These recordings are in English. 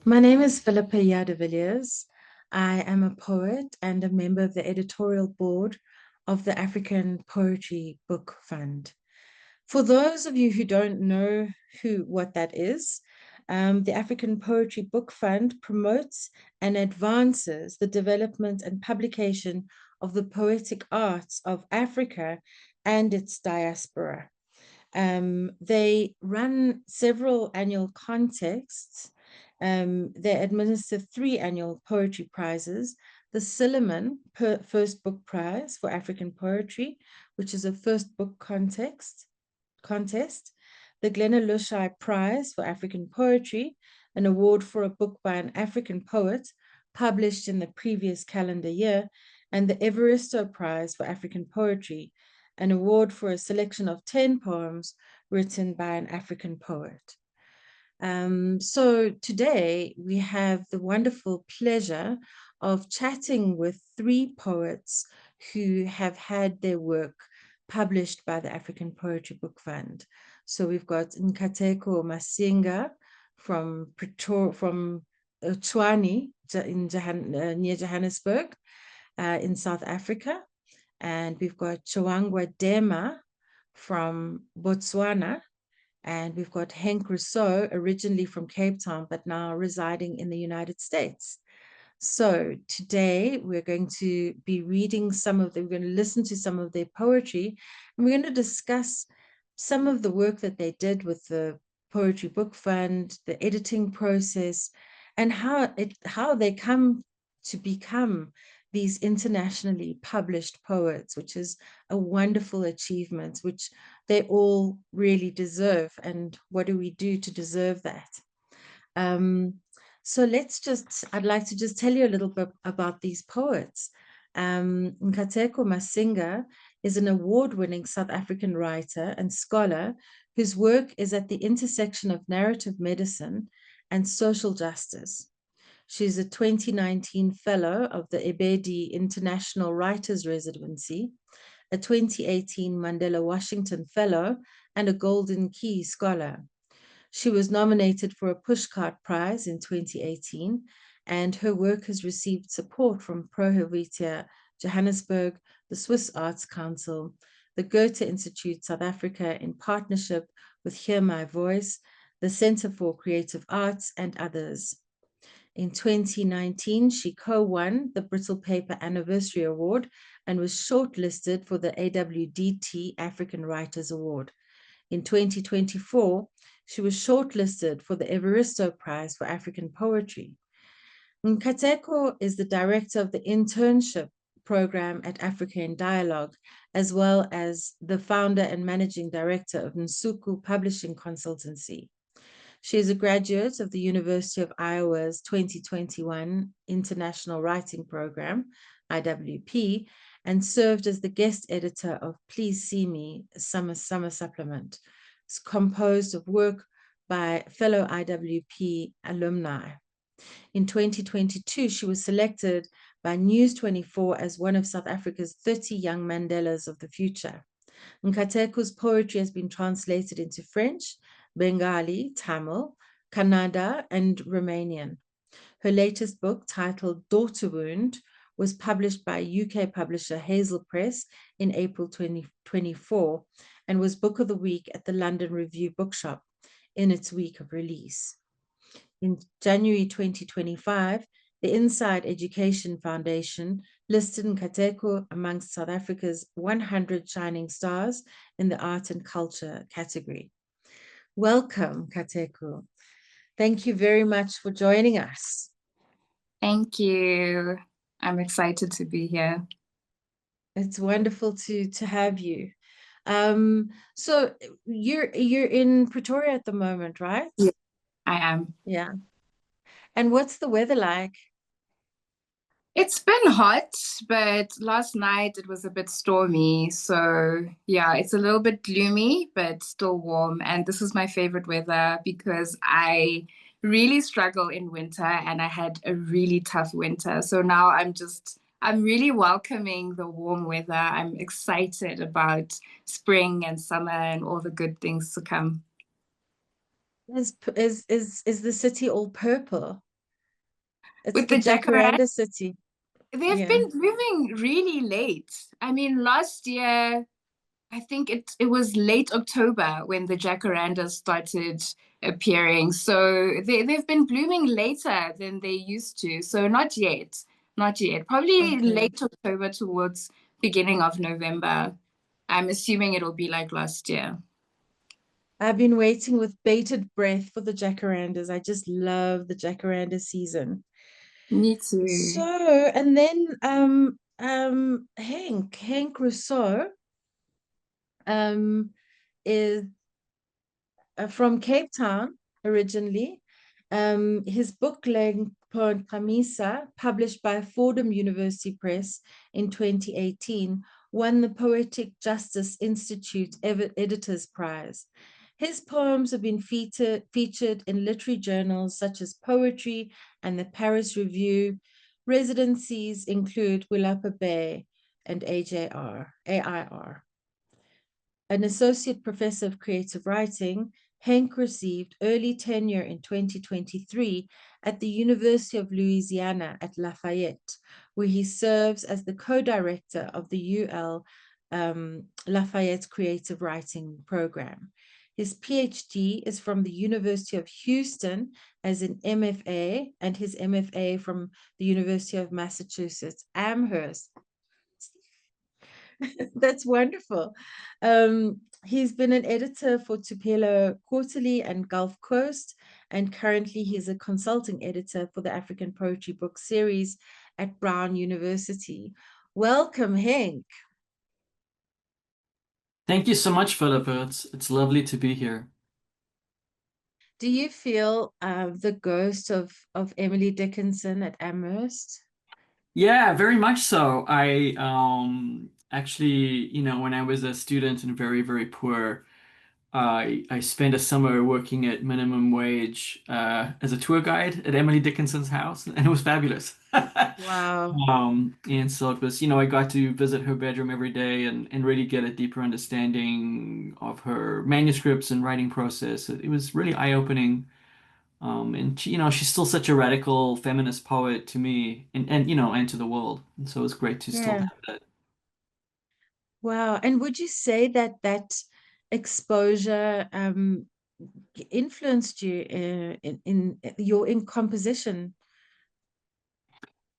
My name is Phillippa Yaa De Villiers. I am a poet and a member of the editorial board of the African Poetry Book Fund. For those of you who don't know what that is, the African Poetry Book Fund promotes and advances the development and publication of the poetic arts of Africa and its diaspora. They run several annual contests. They administer 3 annual poetry prizes: the Silliman First Book Prize for African Poetry, which is a first book contest, the Glenalushai Prize for African Poetry, an award for a book by an African poet published in the previous calendar year, and the Evaristo Prize for African Poetry, an award for a selection of 10 poems written by an African poet. So today we have the wonderful pleasure of chatting with 3 poets who have had their work published by the African Poetry Book Fund. So we've got Nkateko Masinga from Tshwane near Johannesburg in South Africa. And we've got Chawangwa Dema from Botswana. And we've got Henk Rousseau, originally from Cape Town, but now residing in the United States. So today we're going to be reading we're going to listen to some of their poetry, and we're going to discuss some of the work that they did with the Poetry Book Fund, the editing process, and how they come to become these internationally published poets, which is a wonderful achievement, which they all really deserve. And what do we do to deserve that? So I'd like to just tell you a little bit about these poets. Nkateko Masinga is an award-winning South African writer and scholar whose work is at the intersection of narrative medicine and social justice. She's a 2019 fellow of the Ebedi International Writers Residency, a 2018 Mandela Washington Fellow, and a Golden Key Scholar. She was nominated for a Pushcart Prize in 2018, and her work has received support from Pro Helvetia Johannesburg, the Swiss Arts Council, the Goethe Institute South Africa in partnership with Hear My Voice, the Center for Creative Arts, and others. In 2019, she co-won the Brittle Paper Anniversary Award and was shortlisted for the AWDT African Writers Award. In 2024, she was shortlisted for the Evaristo Prize for African Poetry. Nkateko is the director of the internship program at Africa in Dialogue, as well as the founder and managing director of Nsuku Publishing Consultancy. She is a graduate of the University of Iowa's 2021 International Writing Program, IWP, and served as the guest editor of Please See Me, Summer Supplement. It's composed of work by fellow IWP alumni. In 2022, she was selected by News 24 as one of South Africa's 30 Young Mandelas of the Future. Nkateko's poetry has been translated into French, Bengali, Tamil, Kannada, and Romanian. Her latest book, titled Daughter Wound, was published by UK publisher Hazel Press in April 2024 and was Book of the Week at the London Review Bookshop in its week of release. In January 2025, the Inside Education Foundation listed Nkateko amongst South Africa's 100 shining stars in the art and culture category. Welcome, Nkateko. Thank you very much for joining us. Thank you. I'm excited to be here. It's wonderful to have you. So you're in Pretoria at the moment, right? Yeah, I am. Yeah. And what's the weather like? It's been hot, but last night it was a bit stormy. So yeah, it's a little bit gloomy, but still warm. And this is my favorite weather because I really struggle in winter and I had a really tough winter. So now I'm really welcoming the warm weather. I'm excited about spring and summer and all the good things to come. Is the city all purple? It's with the the jacaranda. Jacaranda City. They've Yeah. been blooming really late. I mean, last year, I think it was late October when the jacarandas started appearing. So they've been blooming later than they used to. So not yet, not yet. Probably Okay. late October towards beginning of November. I'm assuming it'll be like last year. I've been waiting with bated breath for the jacarandas. I just love the jacaranda season. Me too. So, and then Hank Rousseau is from Cape Town originally. His book-length poem Camisa, published by Fordham University Press in 2018, won the Poetic Justice Institute Editors Prize. His poems have been featured in literary journals such as Poetry and the Paris Review. Residencies include Willapa Bay and AIR. An associate professor of creative writing, Hank received early tenure in 2023 at the University of Louisiana at Lafayette, where he serves as the co-director of the UL Lafayette Creative Writing Program. His PhD is from the University of Houston as an MFA, and his MFA from the University of Massachusetts Amherst. That's wonderful. He's been an editor for Tupelo Quarterly and Gulf Coast, and currently he's a consulting editor for the African Poetry Book Series at Brown University. Welcome, Hank. Thank you so much, Phillippa. It's lovely to be here. Do you feel the ghost of Emily Dickinson at Amherst? Yeah, very much so. I actually, when I was a student and very, very poor, I spent a summer working at minimum wage as a tour guide at Emily Dickinson's house, and it was fabulous. Wow. And so it was, I got to visit her bedroom every day and really get a deeper understanding of her manuscripts and writing process. It was really eye-opening. And she, she's still such a radical feminist poet to me and to the world. And so it's great to still Yeah. have that. Wow. And would you say that that exposure influenced you in your in composition?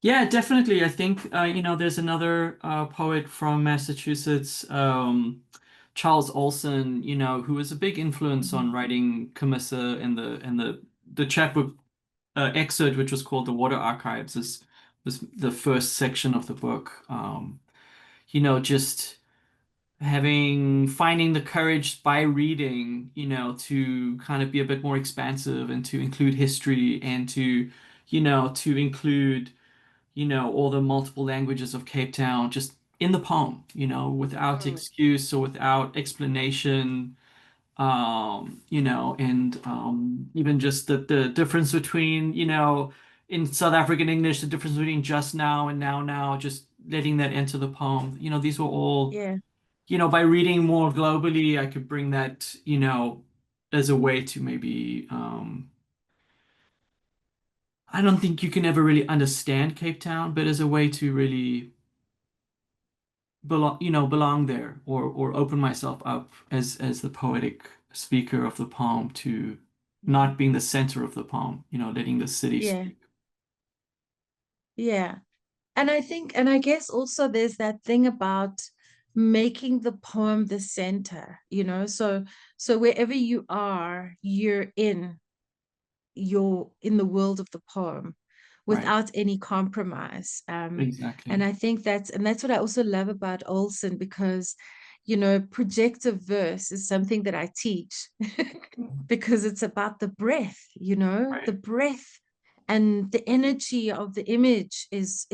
Yeah, definitely. I think, there's another poet from Massachusetts, Charles Olson, who was a big influence Mhm. on writing Camissa and the chapbook excerpt, which was called The Water Archives, is was the first section of the book. Just finding the courage by reading, to kind of be a bit more expansive and to include history and to include, all the multiple languages of Cape Town just in the poem, without Mm. excuse or without explanation, and even just the difference between, in South African English, the difference between just now and now, just letting that enter the poem. These were all, Yeah. by reading more globally, I could bring that, as a way to maybe, I don't think you can ever really understand Cape Town, but as a way to really belong there or open myself up as the poetic speaker of the poem to Mhm. not being the center of the poem, letting the city Yeah. speak. Yeah. And I think, and I guess also there's that thing about making the poem the center, so wherever you are, you're in the world of the poem Right. without any compromise. And Exactly. I think that's what I also love about Olson, because projective verse is something that I teach because it's about the breath, the Right. breath and the energy of the image is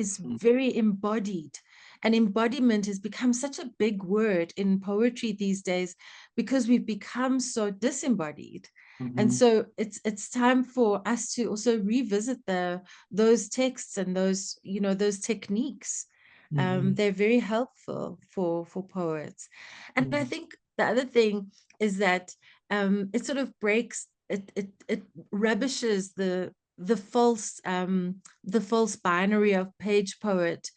very embodied. And embodiment has become such a big word in poetry these days because we've become so disembodied. And Mm-hmm. so it's time for us to also revisit those texts and those techniques. Mm-hmm. They're very helpful for poets. And I Mm-hmm. think the other thing is that it sort of breaks, it rubbishes the false binary of page poet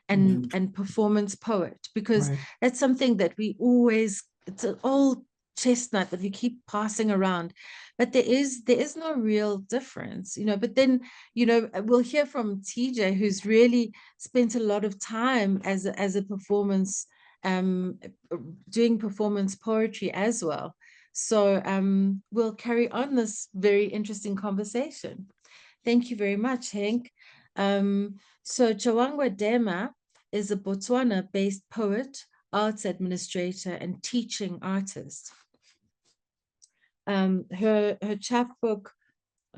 and performance poet, because Right. that's something that we always, it's an old chestnut that we keep passing around, but there is no real difference, you know. But then, you know, we'll hear from TJ, who's really spent a lot of time as a performance, doing performance poetry as well. So we'll carry on this very interesting conversation. Thank you very much, Henk. So Chawangwa Dema is a Botswana-based poet, arts administrator, and teaching artist. Her chapbook,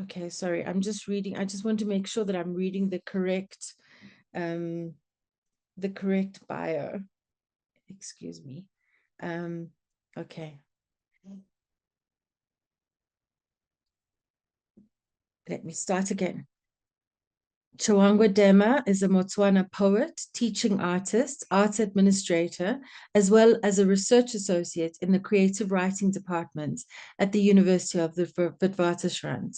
okay, sorry, I'm just reading. I just want to make sure that I'm reading the correct bio. Excuse me. Okay. Let me start again. Chawangwa Dema is a Botswana poet, teaching artist, arts administrator, as well as a research associate in the creative writing department at the University of the Witwatersrand.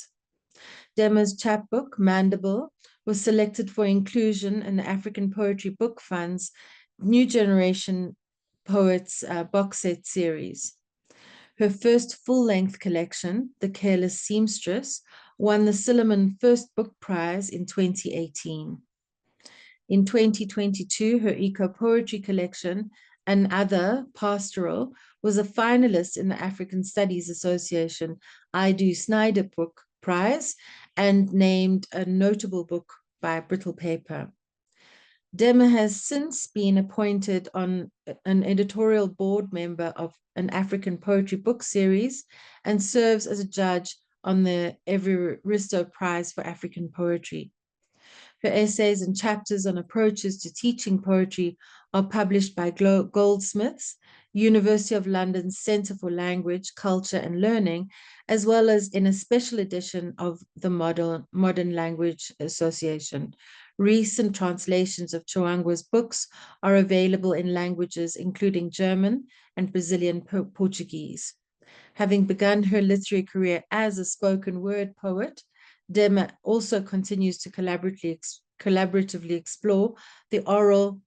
Dema's chapbook, Mandible, was selected for inclusion in the African Poetry Book Fund's New Generation Poets box set series. Her first full-length collection, The Careless Seamstress, won the Silliman First Book Prize in 2018. In 2022, her eco-poetry collection, An Other Pastoral, was a finalist in the African Studies Association I Do Snyder Book Prize and named a notable book by Brittle Paper. Dema has since been appointed on an editorial board member of an African poetry book series and serves as a judge on the Evaristo Prize for African Poetry. Her essays and chapters on approaches to teaching poetry are published by Goldsmiths, University of London's Centre for Language, Culture and Learning, as well as in a special edition of the Modern Language Association. Recent translations of Chawangwa's books are available in languages including German and Brazilian Portuguese. Having begun her literary career as a spoken word poet, Dema also continues to collaboratively explore the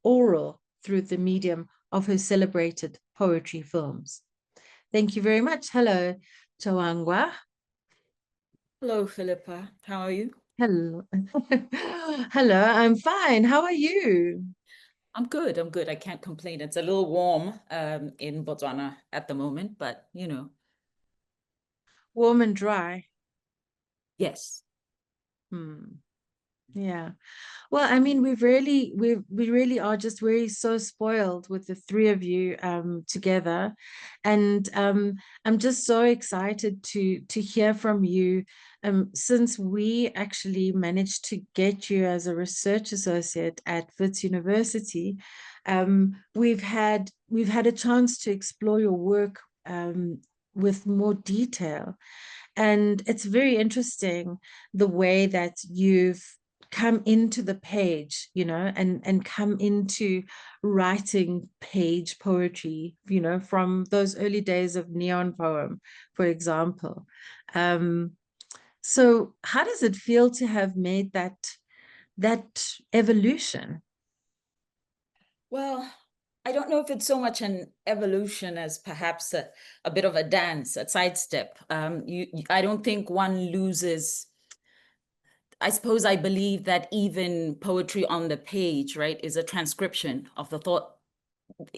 oral through the medium of her celebrated poetry films. Thank you very much. Hello, Chawangwa. Hello, Phillippa. How are you? Hello. Hello, I'm fine. How are you? I'm good. I'm good. I can't complain. It's a little warm in Botswana at the moment, but you know. Warm and dry. Yes. Yeah. Well, I mean, we really are just very so spoiled with the three of you together, and I'm just so excited to hear from you. Since we actually managed to get you as a research associate at Wits University, we've had a chance to explore your work with more detail, and it's very interesting the way that you've come into the page, you know, and come into writing page poetry, you know, from those early days of neon poem, for example. So how does it feel to have made that evolution? Well, I don't know if it's so much an evolution as perhaps a bit of a dance, a sidestep. I don't think one loses. I suppose I believe that even poetry on the page, right, is a transcription of the thought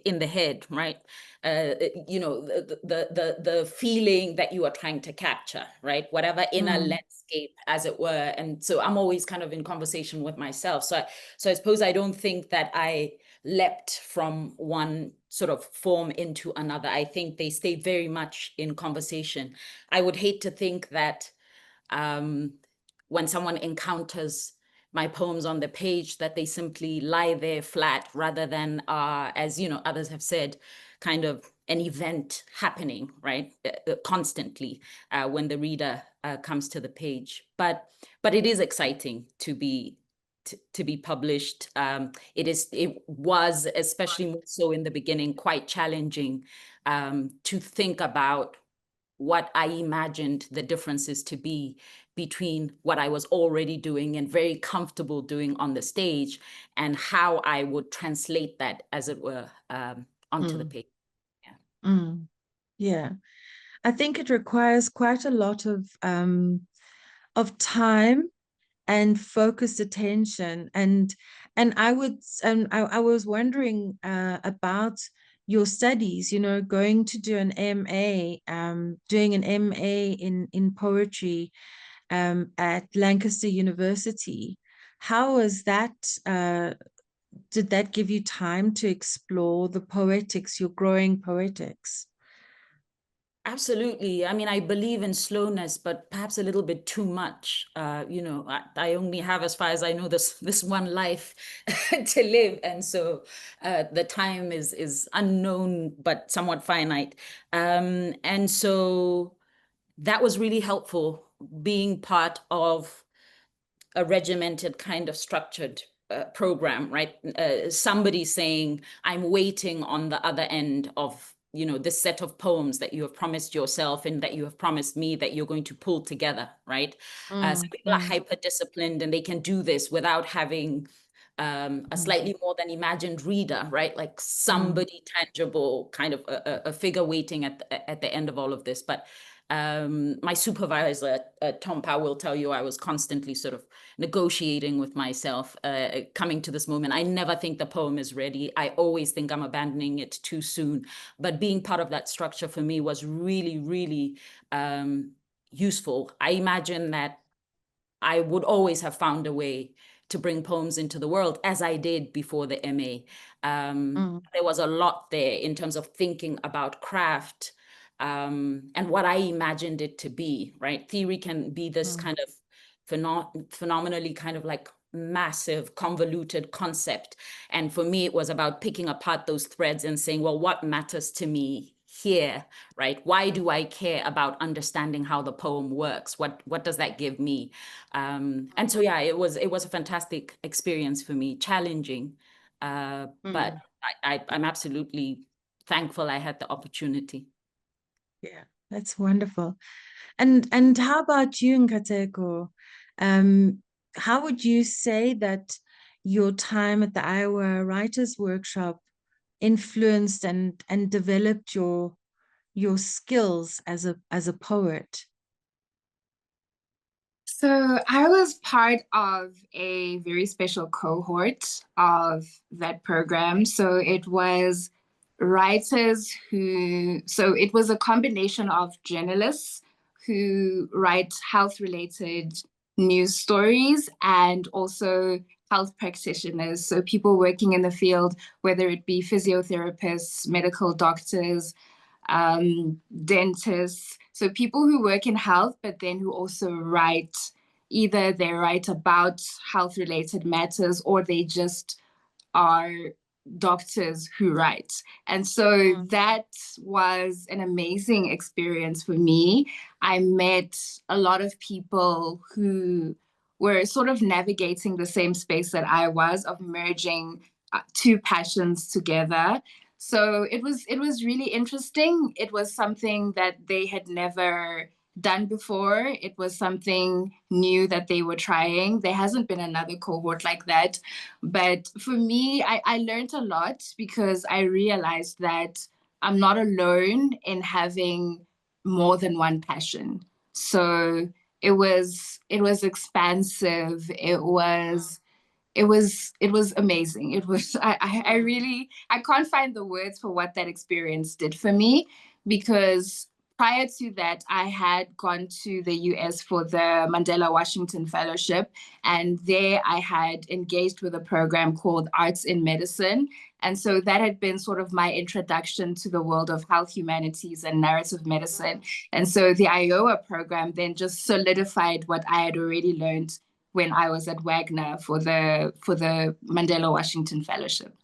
in the head, right? You know, the feeling that you are trying to capture, right? Whatever inner landscape, as it were. And so I'm always kind of in conversation with myself. So I suppose I don't think that I leapt from one sort of form into another. I think they stay very much in conversation. I would hate to think that when someone encounters my poems on the page, that they simply lie there flat rather than, as you know, others have said, kind of an event happening, right? Constantly when the reader comes to the page. But it is exciting to be published. It was, especially more so in the beginning, quite challenging to think about what I imagined the differences to be between what I was already doing and very comfortable doing on the stage, and how I would translate that, as it were, onto the page. Yeah, I think it requires quite a lot of time and focused attention. And I was wondering about your studies, you know, going to do an MA, doing an MA in poetry at Lancaster University. How was that? Did that give you time to explore the poetics, your growing poetics? Absolutely. I mean, I believe in slowness, but perhaps a little bit too much. You know, I only have, as far as I know, this one life to live, and so the time is unknown but somewhat finite. And so that was really helpful, being part of a regimented kind of structured program, right? Somebody saying, I'm waiting on the other end of, you know, this set of poems that you have promised yourself and that you have promised me that you're going to pull together, right? So people are hyper disciplined, and they can do this without having a slightly more than imagined reader, right? Like somebody tangible, kind of a figure waiting at the end of all of this. But my supervisor, Tom Powell, will tell you I was constantly sort of negotiating with myself, coming to this moment. I never think the poem is ready. I always think I'm abandoning it too soon. But being part of that structure for me was really, really useful. I imagine that I would always have found a way to bring poems into the world, as I did before the MA. There was a lot there in terms of thinking about craft, and what I imagined it to be, right? Theory can be this kind of phenomenally kind of like massive, convoluted concept. And for me, it was about picking apart those threads and saying, well, what matters to me here, right? Why do I care about understanding how the poem works? What does that give me? And so, yeah, it was a fantastic experience for me, challenging, but I'm absolutely thankful I had the opportunity. Yeah, that's wonderful. And how about you, Nkateko? How would you say that your time at the Iowa Writers Workshop influenced and developed your skills as a poet? So I was part of a very special cohort of that program. So it was writers so it was a combination of journalists who write health-related news stories, and also health practitioners. So people working in the field, whether it be physiotherapists, medical doctors, dentists. So people who work in health, but then who also write, either they write about health-related matters, or they just are doctors who write. And so that was an amazing experience for me. I met a lot of people who were sort of navigating the same space that I was, of merging two passions together. So it was really interesting. It was something that they had never done before. It was something new that they were trying. There hasn't been another cohort like that. But for me, I learned a lot, because I realized that I'm not alone in having more than one passion. So it was expansive. It was amazing. It was, I really, I can't find the words for what that experience did for me, because prior to that, I had gone to the US for the Mandela Washington Fellowship, and there I had engaged with a program called Arts in Medicine. And so that had been sort of my introduction to the world of health humanities and narrative medicine. And so the Iowa program then just solidified what I had already learned when I was at Wagner for the Mandela Washington Fellowship.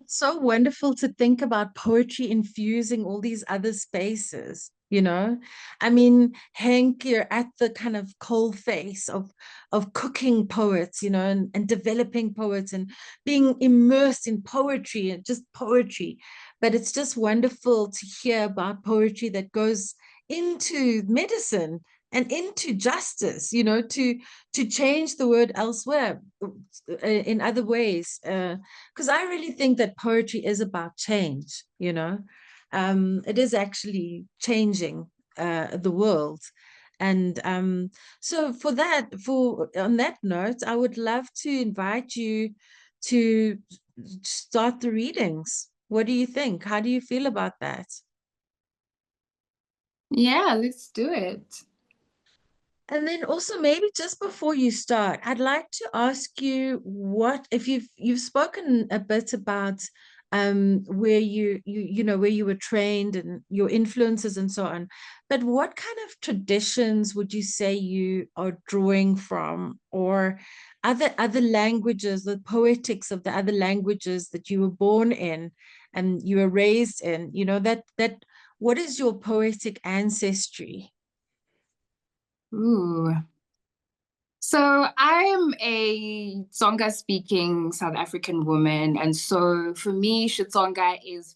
It's so wonderful to think about poetry infusing all these other spaces. you know. I mean, Henk, you're at the kind of coal face of cooking poets, you know, and developing poets and being immersed in poetry and just poetry. But it's just wonderful to hear about poetry that goes into medicine and into justice, you know, to change the word elsewhere in other ways. Because I really think that poetry is about change, you know. It is actually changing the world. And so on that note, I would love to invite you to start the readings. What do you think? How do you feel about that? Yeah, let's do it. And then also maybe just before you start, I'd like to ask you what if you've spoken a bit about where you know where you were trained and your influences and so on, but what kind of traditions would you say you are drawing from, or other languages, the poetics of the other languages that you were born in and you were raised in, you know, that what is your poetic ancestry? Ooh. So I am a Tsonga-speaking South African woman, and so for me, Xitsonga is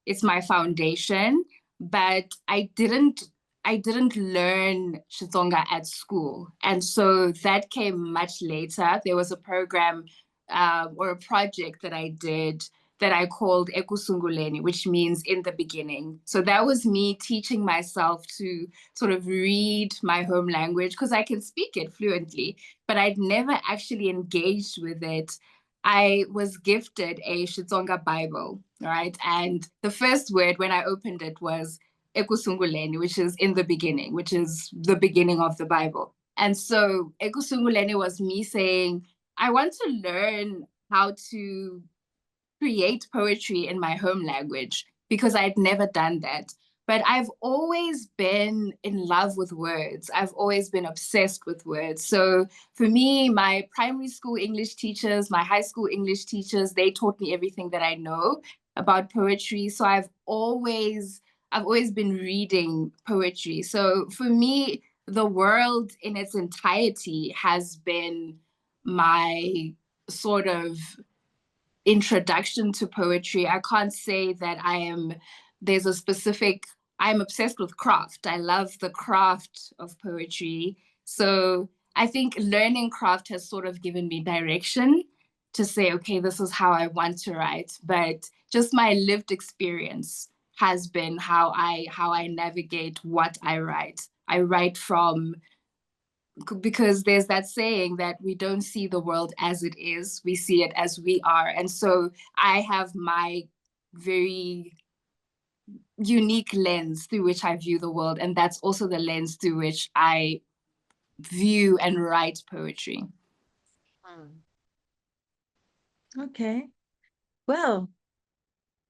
it's my foundation. But I didn't learn Xitsonga at school, and so that came much later. There was a program or a project that I did that I called Ekusunguleni, which means in the beginning. So that was me teaching myself to sort of read my home language because I can speak it fluently, but I'd never actually engaged with it. I was gifted a Xitsonga Bible, right? And the first word when I opened it was Ekusunguleni, which is in the beginning, which is the beginning of the Bible. And so Ekusunguleni was me saying, I want to learn how to create poetry in my home language because I'd never done that. But I've always been in love with words. I've always been obsessed with words. So for me, my primary school English teachers, my high school English teachers, they taught me everything that I know about poetry. So I've always been reading poetry. So for me, the world in its entirety has been my sort of introduction to poetry. I can't say that there's a specific, I'm obsessed with craft. I love the craft of poetry. So I think learning craft has sort of given me direction to say, okay, this is how I want to write. But just my lived experience has been how I navigate what I write. I write from because there's that saying that we don't see the world as it is, we see it as we are. And so I have my very unique lens through which I view the world. And that's also the lens through which I view and write poetry. Okay. Well,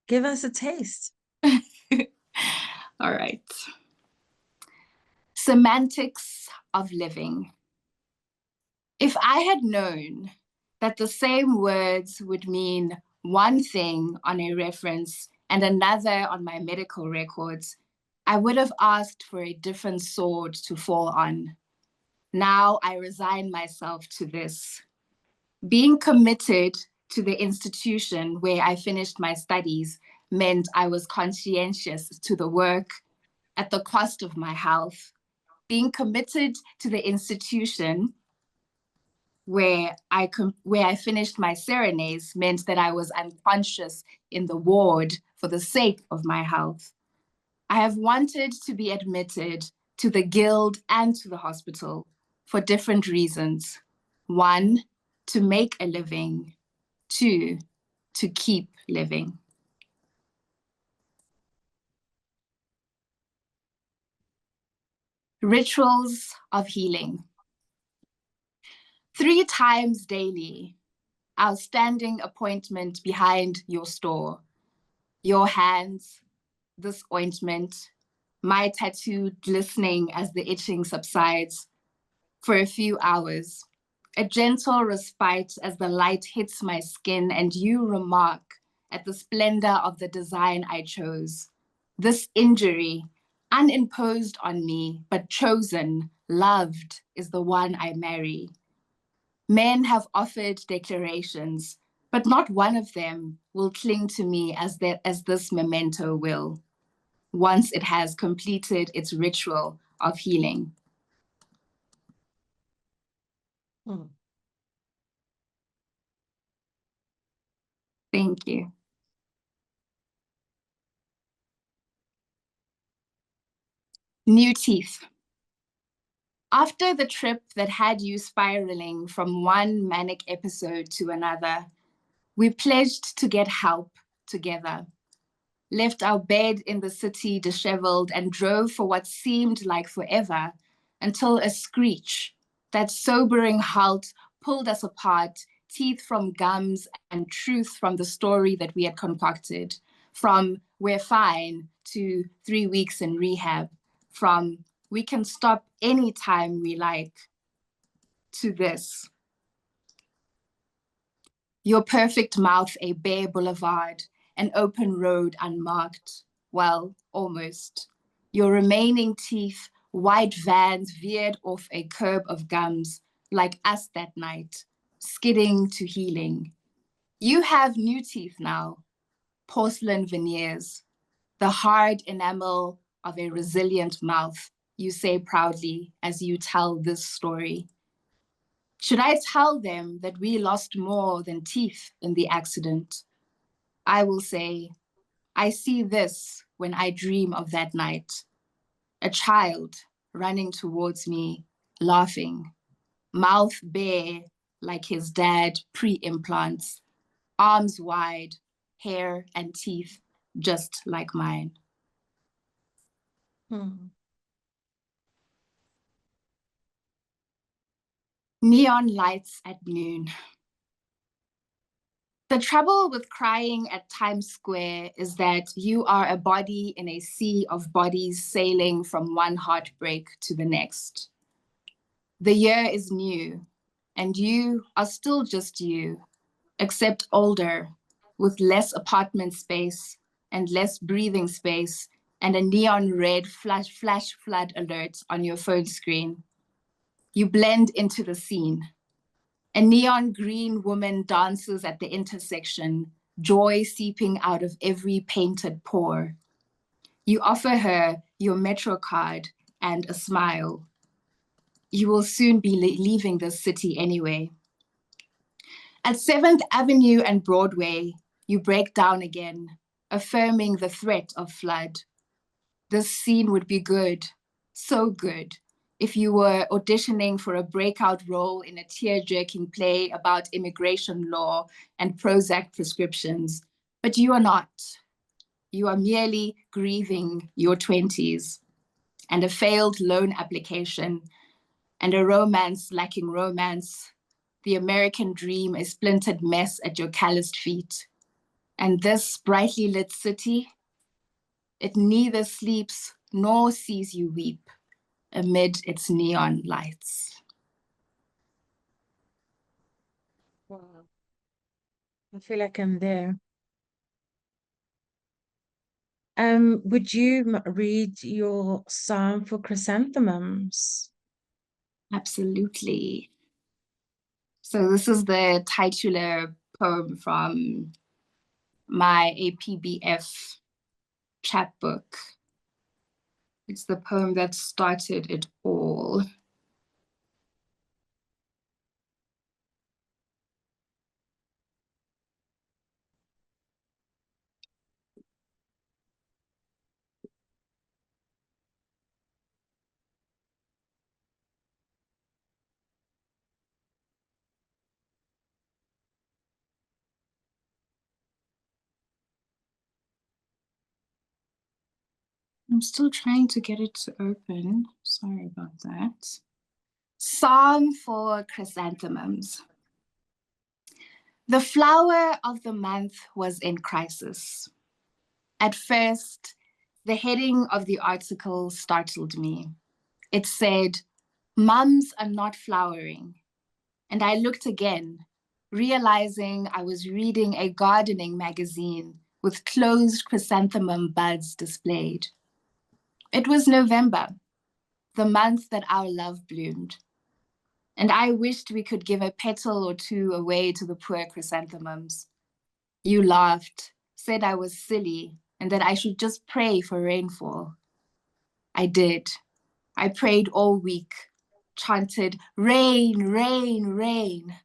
give us a taste. All right. Semantics of living. If I had known that the same words would mean one thing on a reference and another on my medical records, I would have asked for a different sword to fall on. Now I resign myself to this. Being committed to the institution where I finished my studies meant I was conscientious to the work at the cost of my health. Being committed to the institution where I finished my serenades meant that I was unconscious in the ward for the sake of my health. I have wanted to be admitted to the guild and to the hospital for different reasons. 1, to make a living. 2, to keep living. Rituals of healing. 3 times daily, our standing appointment behind your store. Your hands, this ointment, my tattoo glistening as the itching subsides for a few hours. A gentle respite as the light hits my skin and you remark at the splendor of the design I chose. This injury, Unimposed on me, but chosen, loved is the one I marry. Men have offered declarations, but not one of them will cling to me as this memento will, once it has completed its ritual of healing. Hmm. Thank you. New teeth. After the trip that had you spiraling from one manic episode to another, we pledged to get help together, left our bed in the city disheveled and drove for what seemed like forever until a screech, that sobering halt, pulled us apart, teeth from gums and truth from the story that we had concocted, from we're fine to 3 weeks in rehab, from we can stop anytime we like to this. Your perfect mouth a bare boulevard, an open road unmarked, well, almost. Your remaining teeth, white vans veered off a curb of gums, like us that night, skidding to healing. You have new teeth now, porcelain veneers, the hard enamel of a resilient mouth, you say proudly as you tell this story. Should I tell them that we lost more than teeth in the accident? I will say, I see this when I dream of that night. A child running towards me, laughing, mouth bare like his dad pre-implants, arms wide, hair and teeth just like mine. Hmm. Neon lights at noon. The trouble with crying at Times Square is that you are a body in a sea of bodies sailing from one heartbreak to the next. The year is new, and you are still just you, except older, with less apartment space and less breathing space and a neon red flash flood alert on your phone screen. You blend into the scene. A neon green woman dances at the intersection, joy seeping out of every painted pore. You offer her your Metro card and a smile. You will soon be leaving this city anyway. At 7th Avenue and Broadway, you break down again, affirming the threat of flood. This scene would be good, so good, if you were auditioning for a breakout role in a tear-jerking play about immigration law and Prozac prescriptions, but you are not. You are merely grieving your 20s and a failed loan application and a romance lacking romance, the American dream a splintered mess at your calloused feet. And this brightly lit city, it neither sleeps nor sees you weep amid its neon lights. Wow. I feel like I'm there. Would you read your psalm for chrysanthemums? Absolutely. So this is the titular poem from my APBF chapbook. It's the poem that started it all. I'm still trying to get it to open. Sorry about that. Psalm for chrysanthemums. The flower of the month was in crisis. At first, the heading of the article startled me. It said, "Mums are not flowering." And I looked again, realizing I was reading a gardening magazine with closed chrysanthemum buds displayed. It was November, the month that our love bloomed. And I wished we could give a petal or two away to the poor chrysanthemums. You laughed, said I was silly, and that I should just pray for rainfall. I did. I prayed all week, chanted, rain, rain, rain.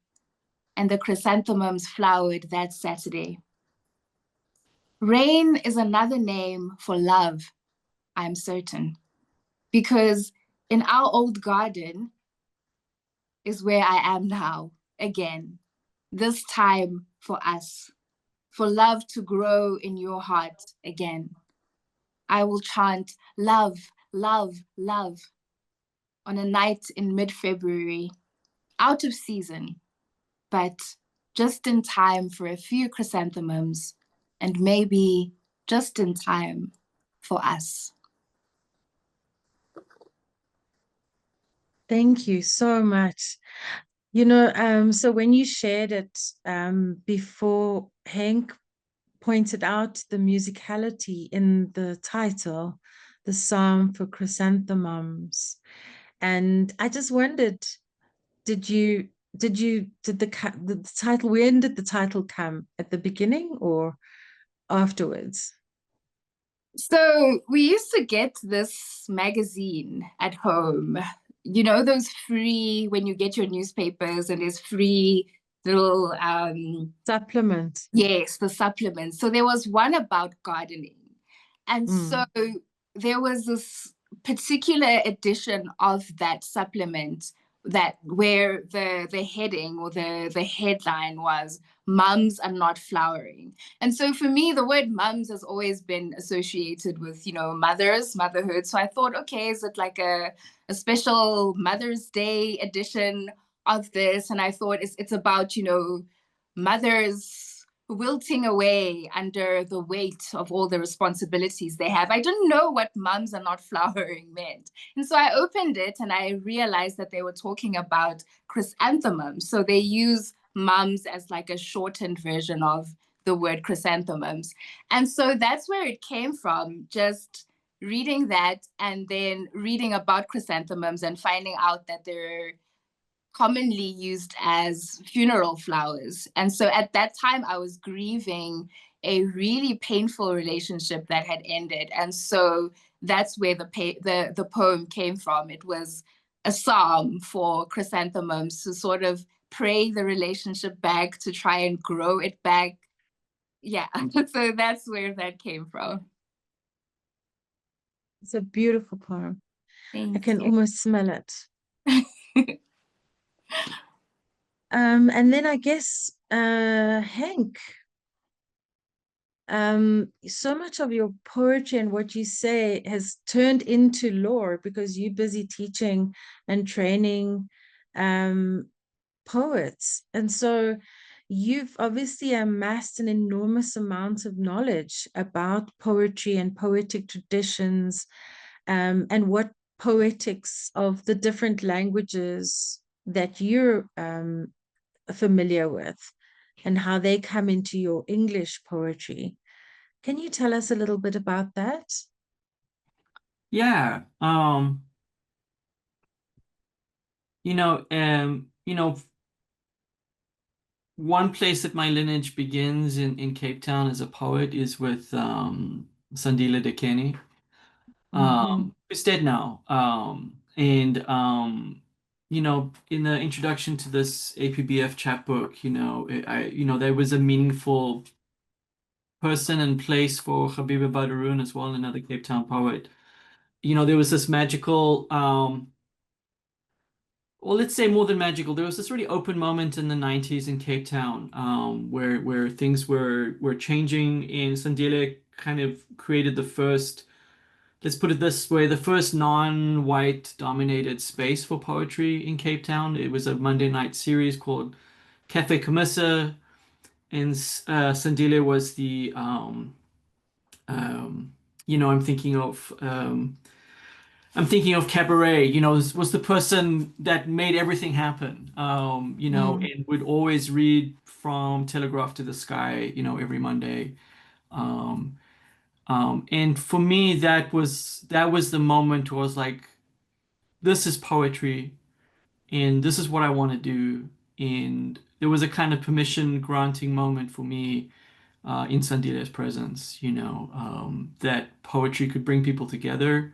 And the chrysanthemums flowered that Saturday. Rain is another name for love, I'm certain, because in our old garden is where I am now, again, this time for us, for love to grow in your heart again. I will chant love, love, love on a night in mid-February, out of season, but just in time for a few chrysanthemums, and maybe just in time for us. Thank you so much. So when you shared it before, Hank pointed out the musicality in the title, the Psalm for Chrysanthemums. And I just wondered, did the title, when did the title come? At the beginning or afterwards? So we used to get this magazine at home. You know, those free, when you get your newspapers and there's free little Supplement. Yes, the supplements. So there was one about gardening. And so there was this particular edition of that supplement that where the heading or the headline was mums are not flowering. And so for me, the word mums has always been associated with, motherhood. So I thought, okay, is it like a special Mother's Day edition of this? And I thought it's about, mothers wilting away under the weight of all the responsibilities they have. I didn't know what mums are not flowering meant. And so I opened it and I realized that they were talking about chrysanthemums. So they use mums as like a shortened version of the word chrysanthemums. And so that's where it came from, just reading that and then reading about chrysanthemums and finding out that they're commonly used as funeral flowers. And so at that time, I was grieving a really painful relationship that had ended. And so that's where the poem came from. It was a psalm for chrysanthemums to sort of pray the relationship back, to try and grow it back. Yeah, so that's where that came from. It's a beautiful poem. Thank I can you. almost smell it. And then I guess, Hank, so much of your poetry and what you say has turned into law because you're busy teaching and training poets. And so you've obviously amassed an enormous amount of knowledge about poetry and poetic traditions, and what poetics of the different languages that you're familiar with and how they come into your English poetry. Can you tell us a little bit about that? Yeah. One place that my lineage begins in Cape Town as a poet is with Sandile De Villiers, who's dead now. In the introduction to this APBF chapbook, there was a meaningful person and place for Habiba Badaroon as well, another Cape Town poet. There was this magical, well, let's say more than magical. There was this really open moment in the 90s in Cape Town, where things were changing, and Sandile kind of created the first, let's put it this way, the first non-white dominated space for poetry in Cape Town. It was a Monday night series called Cafe Camissa, and Sandile was the I'm thinking of Cabaret, was the person that made everything happen, and would always read from Telegraph to the Sky, every Monday. And for me, that was the moment where I was like, this is poetry, and this is what I want to do. And there was a kind of permission granting moment for me in Sandile's presence, that poetry could bring people together.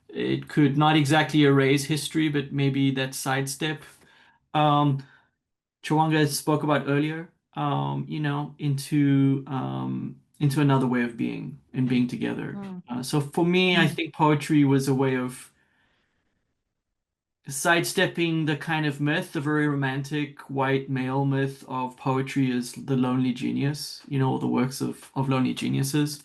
It could not exactly erase history, but maybe that sidestep. Um, Chawanga spoke about earlier, into another way of being and being together. So for me, I think poetry was a way of sidestepping the kind of myth, the very romantic white male myth of poetry as the lonely genius, the works of lonely geniuses,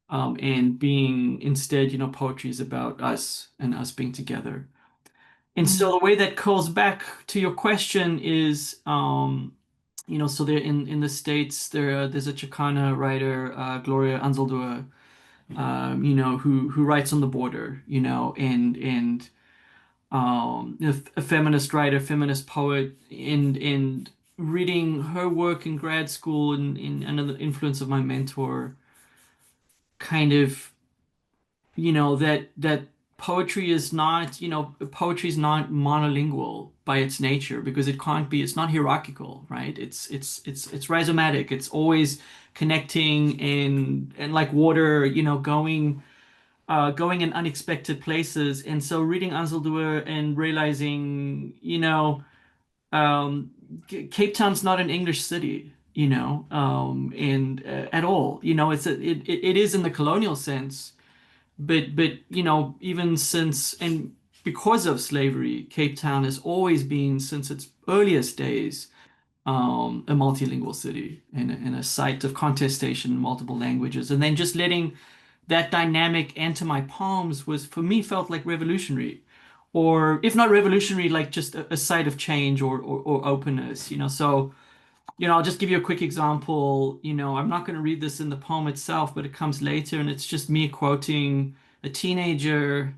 and being instead, poetry is about us and us being together. And so the way that calls back to your question is, so there in the States, there's a Chicana writer, Gloria Anzaldúa, who writes on the border, and a feminist writer, feminist poet, and reading her work in grad school and under the influence of my mentor, kind of, that poetry is not, poetry is not monolingual by its nature because it can't be, it's not hierarchical, right? It's rhizomatic. It's always connecting and like water, going in unexpected places. And so reading Anzaldúa and realizing, um, Cape Town's not an English city, and at all, it is in the colonial sense, but even since and because of slavery, Cape Town has always been, since its earliest days, a multilingual city and a site of contestation in multiple languages. And then just letting that dynamic enter my palms was, for me, felt like revolutionary, or if not revolutionary, like just a site of change or openness. So I'll just give you a quick example. I'm not going to read this in the poem itself, but it comes later, and it's just me quoting a teenager,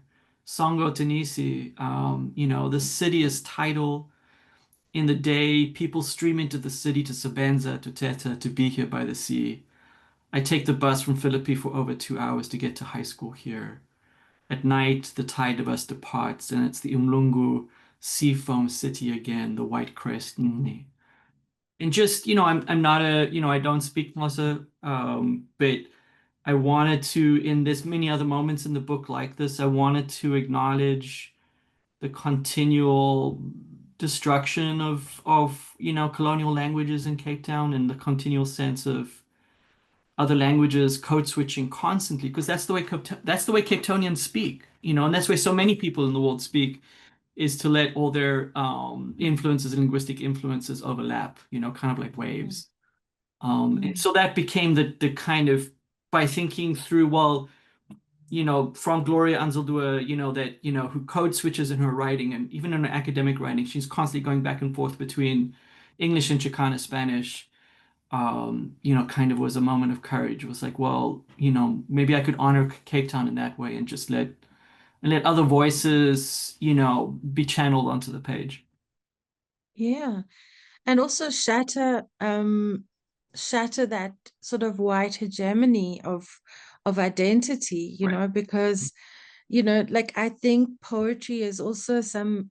Songo Tanisi. The city is tidal. In the day, people stream into the city to Sabenza, to Teta, to be here by the sea. I take the bus from Philippi for over 2 hours to get to high school here. At night, the tide of us departs, and it's the Umlungu seafoam city again, the white crest. And just, I'm not I don't speak Xhosa, but I wanted to, in this many other moments in the book like this, I wanted to acknowledge the continual destruction of colonial languages in Cape Town and the continual sense of other languages code switching constantly, because that's the way Cape Townians speak, and that's why so many people in the world speak, is to let all their influences, linguistic influences overlap, kind of like waves. And so that became the kind of, by thinking through, well, from Gloria Anzaldúa, who code switches in her writing, and even in her academic writing, she's constantly going back and forth between English and Chicana Spanish. Kind of was a moment of courage. It was like, well, maybe I could honor Cape Town in that way and just let other voices, be channeled onto the page. Yeah. And also shatter that sort of white hegemony of identity, Right. because like I think poetry is also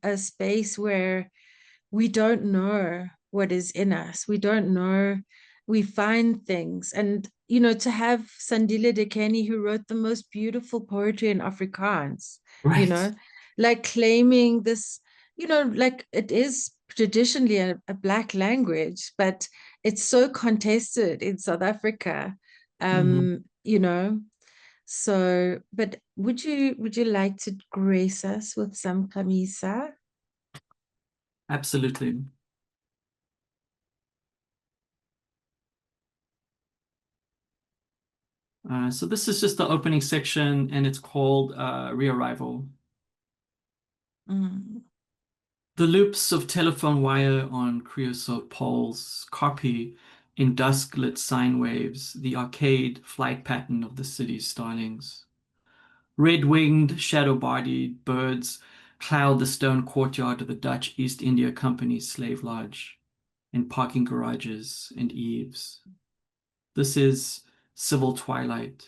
a space where we don't know what is in us. We don't know. We find things. And, to have Sandile Dekeni, who wrote the most beautiful poetry in Afrikaans, Right. like claiming this, like it is traditionally a Black language, but it's so contested in South Africa, Mhm. you know. So, but would you like to grace us with some Kamisa? Absolutely. So this is just the opening section, and it's called Rearrival. Mm. The loops of telephone wire on creosote poles copy in dusk-lit sine waves the arcade flight pattern of the city's starlings. Red-winged, shadow-bodied birds cloud the stone courtyard of the Dutch East India Company's slave lodge, in parking garages and eaves. This is civil twilight.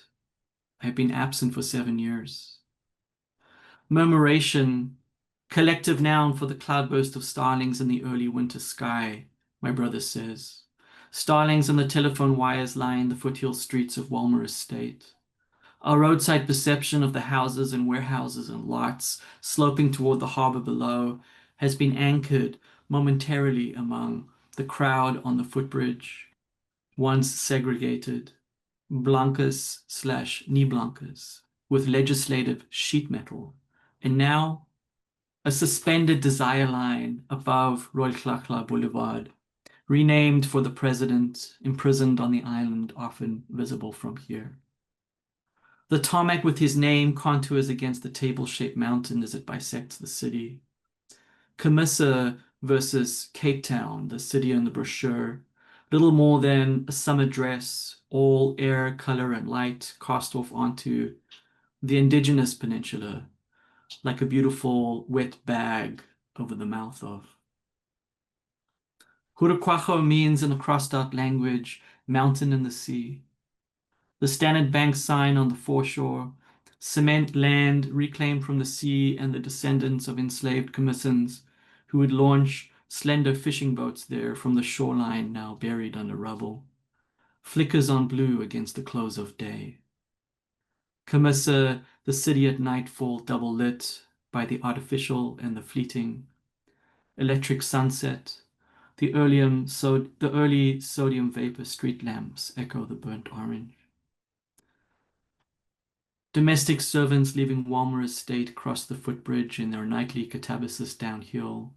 I have been absent for 7 years. Murmuration, collective noun for the cloudburst of starlings in the early winter sky, my brother says. Starlings on the telephone wires line the foothill streets of Walmer Estate. Our roadside perception of the houses and warehouses and lots sloping toward the harbor below has been anchored momentarily among the crowd on the footbridge, once segregated, blancas/ni blancas, with legislative sheet metal, and now a suspended desire line above Royklakla Boulevard, renamed for the president imprisoned on the island often visible from here. The tarmac with his name contours against the table-shaped mountain as it bisects the city. Camissa versus Cape Town, the city in the brochure, little more than a summer dress, all air, color, and light cast off onto the indigenous peninsula, like a beautiful wet bag over the mouth of. Hurukwacho means in the crossed-out language, mountain in the sea. The Standard Bank sign on the foreshore, cement land reclaimed from the sea and the descendants of enslaved Comissans who would launch slender fishing boats there from the shoreline now buried under rubble, flickers on blue against the close of day. Camissa, the city at nightfall double lit by the artificial and the fleeting. Electric sunset, the early sodium vapor street lamps echo the burnt orange. Domestic servants leaving Walmer Estate cross the footbridge in their nightly catabasis downhill,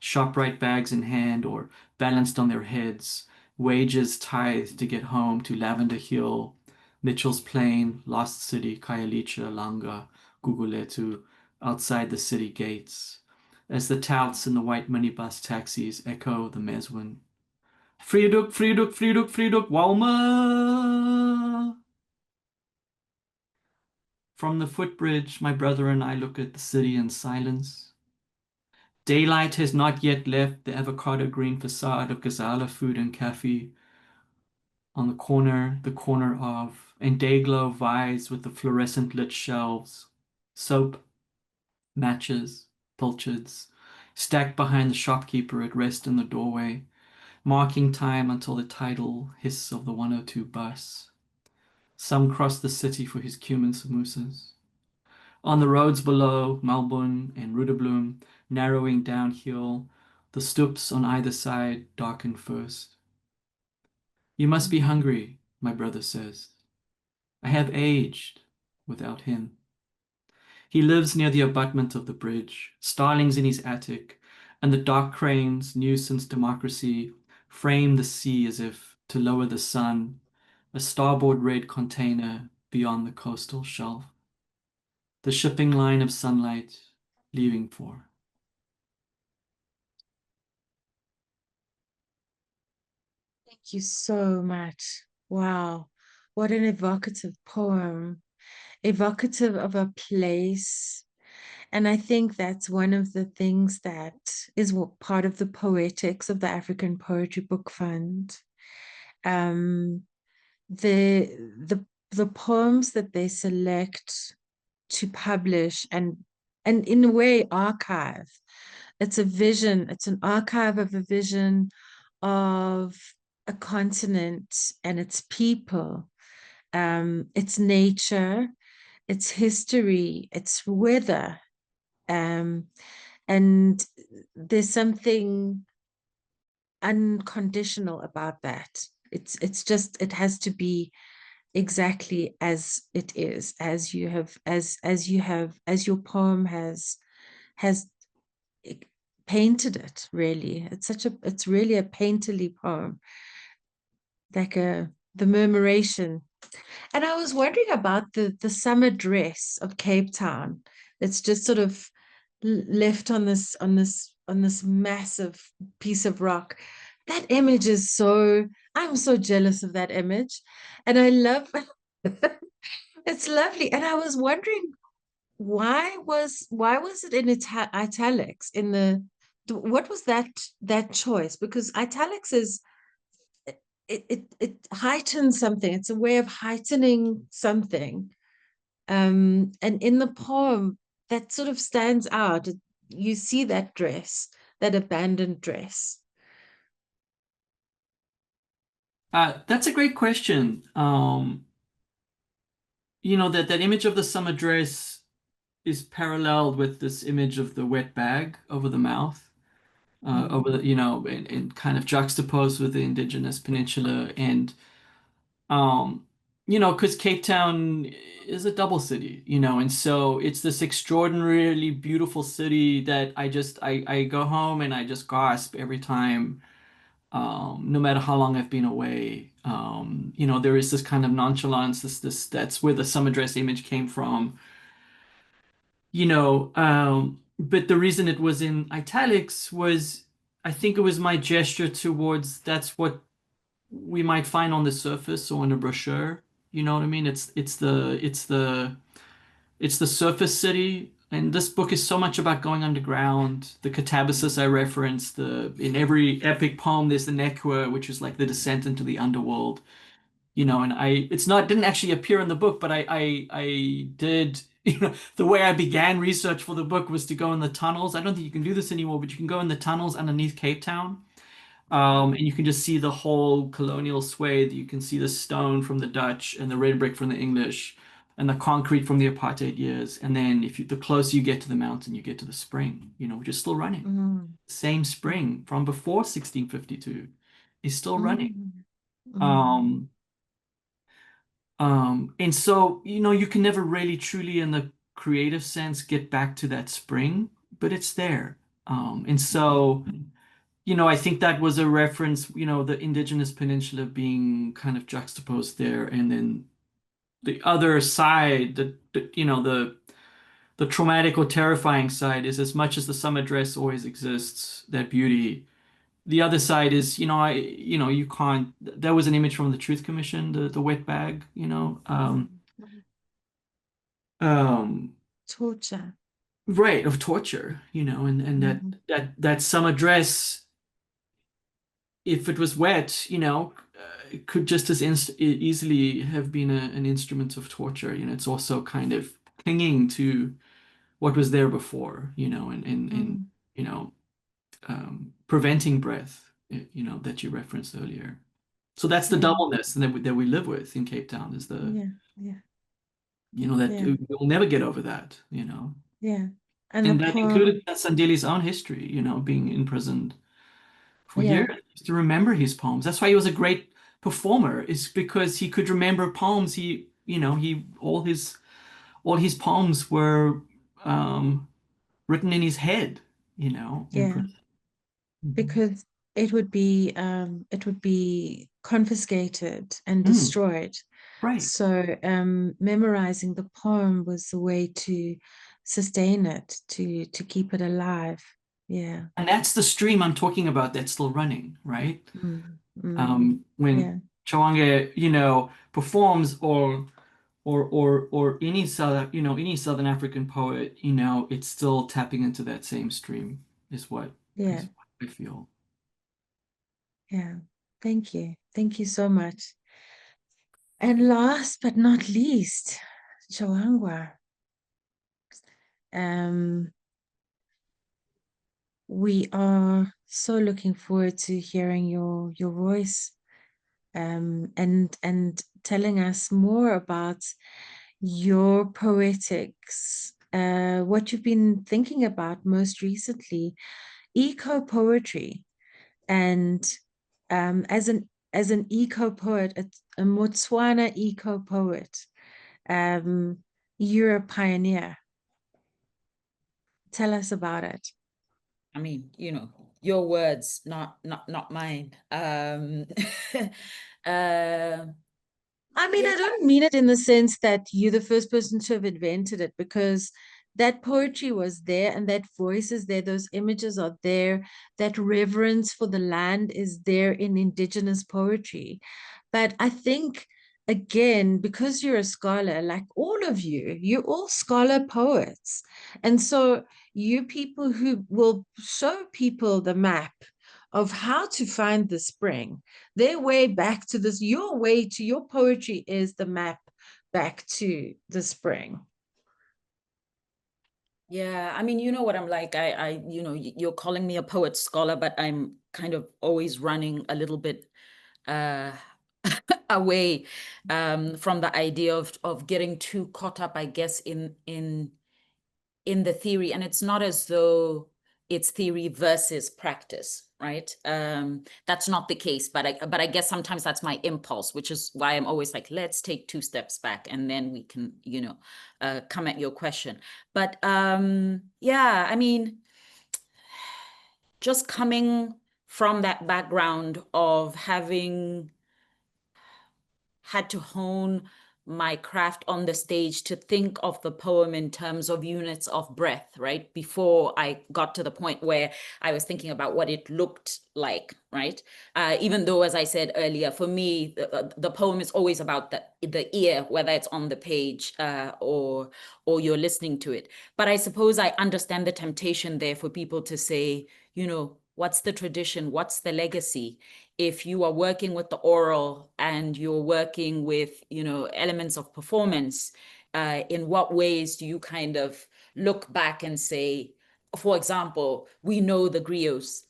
ShopRite bags in hand or balanced on their heads, wages tithed to get home to Lavender Hill, Mitchell's Plain, Lost City, Khayelitsha, Langa, Guguletu, outside the city gates, as the touts in the white minibus taxis echo the Mezwin. Frieduk, Frieduk, Frieduk, Frieduk, Walmer! From the footbridge, my brother and I look at the city in silence. Daylight has not yet left the avocado green facade of Gazala Food and Cafe on the corner of, and dayglow vies with the fluorescent lit shelves, soap, matches, pilchards, stacked behind the shopkeeper at rest in the doorway, marking time until the tidal hiss of the 102 bus. Some cross the city for his cumin samosas. On the roads below, Melbourne and Rudabloom, narrowing downhill, the stoops on either side darken first. You must be hungry, my brother says. I have aged without him. He lives near the abutment of the bridge, starlings in his attic, and the dark cranes, new since democracy, frame the sea as if to lower the sun, a starboard red container beyond the coastal shelf. The shipping line of sunlight leaving for. Thank you so much. Wow. What an evocative poem. Evocative of a place. And I think that's one of the things that is part of the poetics of the African Poetry Book Fund. The poems that they select to publish and in a way archive. It's a vision, it's an archive of a vision of a continent and its people, its nature, its history, its weather. And there's something unconditional about that. It's just, it has to be exactly as it is, as your poem has painted it. Really, it's really a painterly poem, like the murmuration. And I was wondering about the summer dress of Cape Town. It's just sort of left on this massive piece of rock. That image is so, I'm so jealous of that image. And I love, it's lovely. And I was wondering, why was it in italics in what was that choice? Because italics is, it heightens something. It's a way of heightening something. And in the poem, that sort of stands out. You see that dress, that abandoned dress. That's a great question. You know, that image of the summer dress is paralleled with this image of the wet bag over the mouth, over the, you know, and kind of juxtaposed with the indigenous peninsula. And you know, because Cape Town is a double city, you know, and so it's this extraordinarily beautiful city that I go home and I just gasp every time, no matter how long I've been away. You know, there is this kind of nonchalance, this that's where the summer dress image came from, you know. But the reason it was in italics was I think it was my gesture towards that's what we might find on the surface or in a brochure. You know what I mean? It's the surface city, and this book is so much about going underground. The catabasis I referenced, the in every epic poem there's the Nekwa, which is like the descent into the underworld. You know, and it's not didn't actually appear in the book, but I did. You know, the way I began research for the book was to go in the tunnels. I don't think you can do this anymore, but you can go in the tunnels underneath Cape Town. And you can just see the whole colonial swathe. You can see the stone from the Dutch and the red brick from the English and the concrete from the apartheid years. And then the closer you get to the mountain, you get to the spring, you know, which is still running. Mm. Same spring from before 1652 is still running. Mm. And so, you know, you can never really truly in the creative sense get back to that spring, but it's there. And so you know, I think that was a reference, you know, the indigenous peninsula being kind of juxtaposed there, and then the other side, you know, the traumatic or terrifying side is as much as the summer dress always exists, that beauty. The other side is, you know, you can't. That was an image from the Truth Commission, the wet bag, you know, Torture. right, of torture, you know, and that summer dress, if it was wet, you know, it could just as easily have been an instrument of torture. You know, it's also kind of clinging to what was there before, you know, and you know, preventing breath, you know, that you referenced earlier. So that's the doubleness that we live with in Cape Town is you know, that we'll never get over that, you know. And that included Sandeli's own history, you know, being imprisoned for years to remember his poems. That's why he was a great performer, is because he could remember poems. You know, all his poems were written in his head, you know. Because it would be confiscated and destroyed. Right. So memorizing the poem was the way to sustain it, to keep it alive. Yeah. And that's the stream I'm talking about that's still running, right? When Chawanga, you know, performs or any Southern African poet, you know, it's still tapping into that same stream is what I feel. Yeah. Thank you. Thank you so much. And last but not least, Chawanga. We are so looking forward to hearing your voice, and telling us more about your poetics, what you've been thinking about most recently, eco poetry, and as an eco poet, a Motswana eco poet, you're a pioneer. Tell us about it. I mean, you know, your words, not mine. I mean, I don't mean it in the sense that you're the first person to have invented it, because that poetry was there and that voice is there. Those images are there. That reverence for the land is there in indigenous poetry. But I think, again, because you're a scholar, like all of you, you're all scholar poets. And so you people who will show people the map of how to find the spring, their way back to this, your way to your poetry is the map back to the spring. Yeah, I mean, you know what I'm like. You know, you're calling me a poet scholar, but I'm kind of always running a little bit uh away from the idea of getting too caught up, I guess, in the theory. And it's not as though it's theory versus practice, right? That's not the case, but I guess sometimes that's my impulse, which is why I'm always like, let's take 2 steps back and then we can, you know, come at your question. But yeah, I mean, just coming from that background of having had to hone my craft on the stage to think of the poem in terms of units of breath, right? Before I got to the point where I was thinking about what it looked like, right? Even though, as I said earlier, for me, the poem is always about the ear, whether it's on the page or you're listening to it. But I suppose I understand the temptation there for people to say, you know, what's the tradition? What's the legacy? If you are working with the oral and you're working with, you know, elements of performance, in what ways do you kind of look back and say, for example, we know the griots,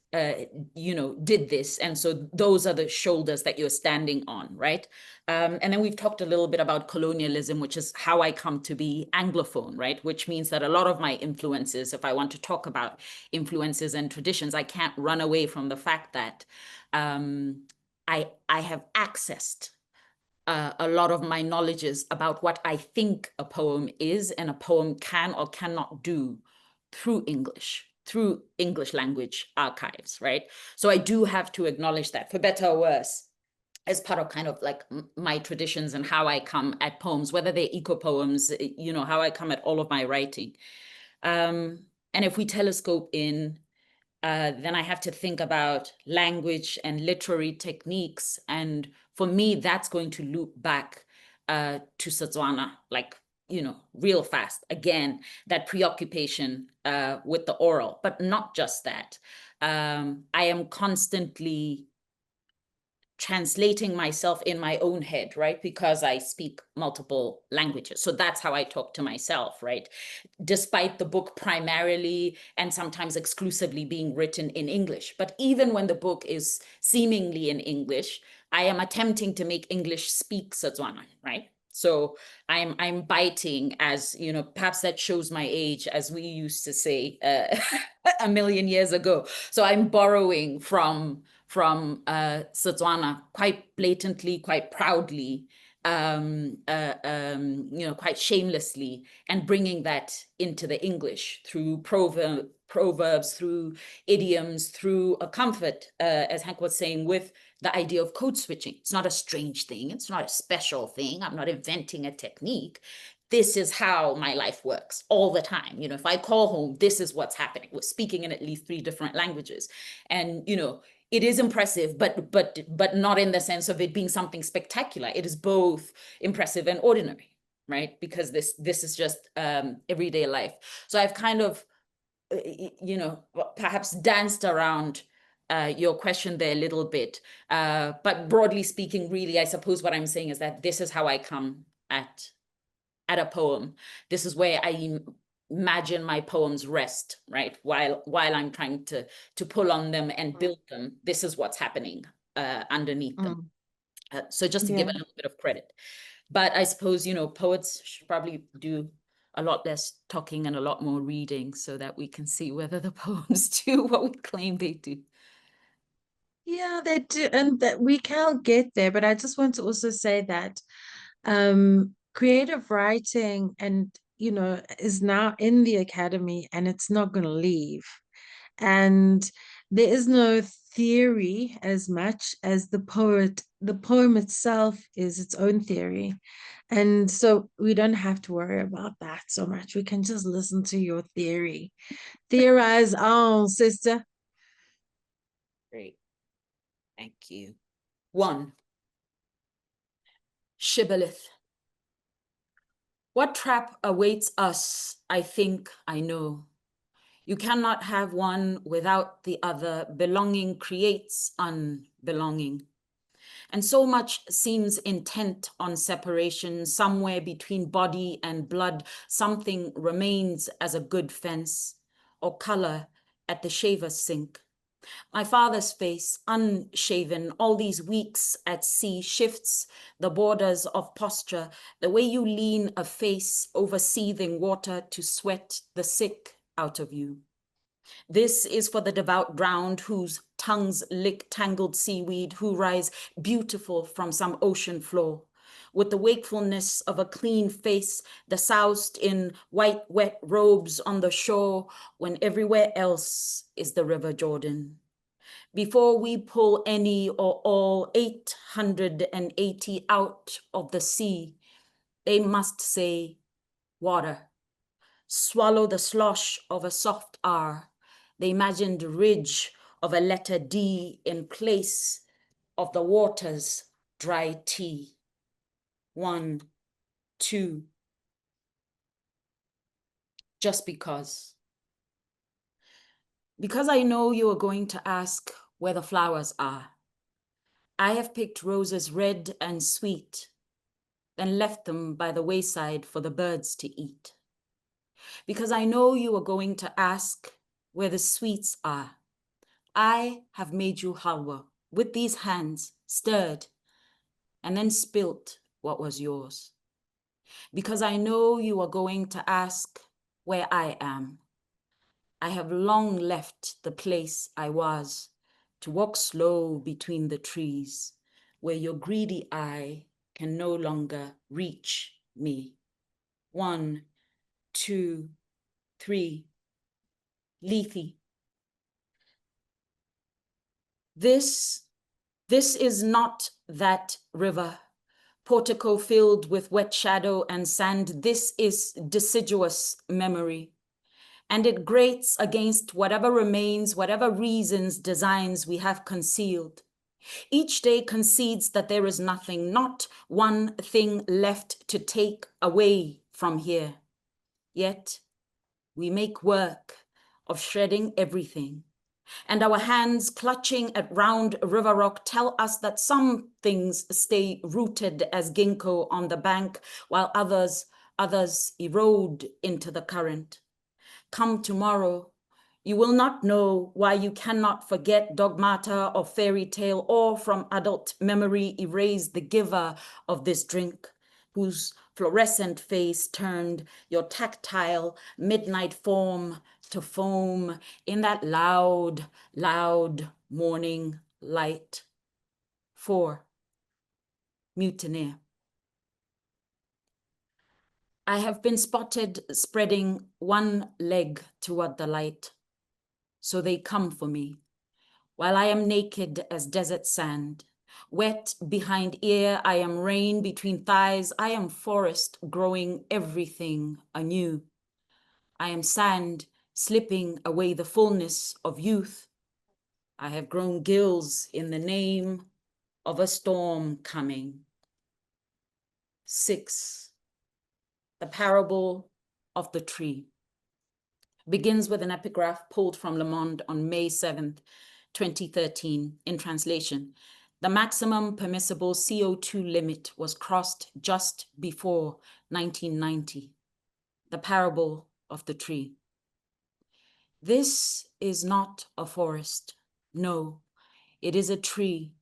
you know, did this. And so those are the shoulders that you're standing on, right? And then we've talked a little bit about colonialism, which is how I come to be Anglophone, right? Which means that a lot of my influences, if I want to talk about influences and traditions, I can't run away from the fact that I have accessed a lot of my knowledges about what I think a poem is and a poem can or cannot do through English language archives, right? So I do have to acknowledge that, for better or worse, as part of kind of like my traditions and how I come at poems, whether they're eco poems, you know, how I come at all of my writing. And if we telescope in, then I have to think about language and literary techniques. And for me, that's going to loop back to Setswana, like, you know, real fast. Again, that preoccupation with the oral, but not just that. I am constantly translating myself in my own head, right? Because I speak multiple languages. So that's how I talk to myself, right? Despite the book primarily and sometimes exclusively being written in English. But even when the book is seemingly in English, I am attempting to make English speak Setswana, right? So I'm biting, as you know, perhaps that shows my age, as we used to say a million years ago. So I'm borrowing from Setswana quite blatantly, quite proudly, you know, quite shamelessly, and bringing that into the English through proverbs, through idioms, through a comfort, as Hank was saying, with the idea of code switching. It's not a strange thing. It's not a special thing. I'm not inventing a technique. This is how my life works all the time. You know, if I call home, this is what's happening. We're speaking in at least 3 different languages. And, you know, it is impressive, but not in the sense of it being something spectacular. It is both impressive and ordinary, right? Because this is just everyday life. So I've kind of, you know, perhaps danced around your question there a little bit. But broadly speaking, really, I suppose what I'm saying is that this is how I come at a poem. This is where I imagine my poems rest, right? While I'm trying to pull on them and build them, this is what's happening underneath them. So just to give a little bit of credit. But I suppose, you know, poets should probably do a lot less talking and a lot more reading so that we can see whether the poems do what we claim they do. Yeah, they do, and that we can get there. But I just want to also say that creative writing, and you know, is now in the academy, and it's not going to leave. And there is no theory as much as the poem itself is its own theory. And so we don't have to worry about that so much. We can just listen to your theory. Theorize on, sister. Great. Thank you. 1. Shibboleth. What trap awaits us, I think I know. You cannot have one without the other. Belonging creates unbelonging. And so much seems intent on separation. Somewhere between body and blood, something remains as a good fence or color at the shaver's sink. My father's face, unshaven, all these weeks at sea, shifts the borders of posture, the way you lean a face over seething water to sweat the sick out of you. This is for the devout drowned whose tongues lick tangled seaweed, who rise beautiful from some ocean floor. With the wakefulness of a clean face, the soused in white, wet robes on the shore, when everywhere else is the River Jordan. Before we pull any or all 880 out of the sea, they must say, water. Swallow the slosh of a soft R, the imagined ridge of a letter D in place of the water's dry T. 1, 2. Just because. Because I know you are going to ask where the flowers are. I have picked roses red and sweet, then left them by the wayside for the birds to eat. Because I know you are going to ask where the sweets are. I have made you halwa with these hands, stirred, and then spilt what was yours. Because I know you are going to ask where I am. I have long left the place I was to walk slow between the trees, where your greedy eye can no longer reach me. 1, 2, 3. Lethe. This is not that river, portico filled with wet shadow and sand. This is deciduous memory. And it grates against whatever remains, whatever reasons, designs we have concealed. Each day concedes that there is nothing, not one thing left to take away from here. Yet we make work of shredding everything. And our hands clutching at round river rock tell us that some things stay rooted as ginkgo on the bank, while others erode into the current. Come tomorrow, you will not know why you cannot forget dogmata or fairy tale, or from adult memory erase the giver of this drink, whose fluorescent face turned your tactile midnight form to foam in that loud, loud morning light. 4. Mutineer. I have been spotted spreading one leg toward the light, so they come for me, while I am naked as desert sand. Wet behind ear, I am rain between thighs, I am forest growing everything anew. I am sand slipping away the fullness of youth. I have grown gills in the name of a storm coming. 6. The parable of the tree begins with an epigraph pulled from Le Monde on May 7th, 2013, in translation. The maximum permissible CO2 limit was crossed just before 1990. The parable of the tree. This is not a forest. No, it is a tree.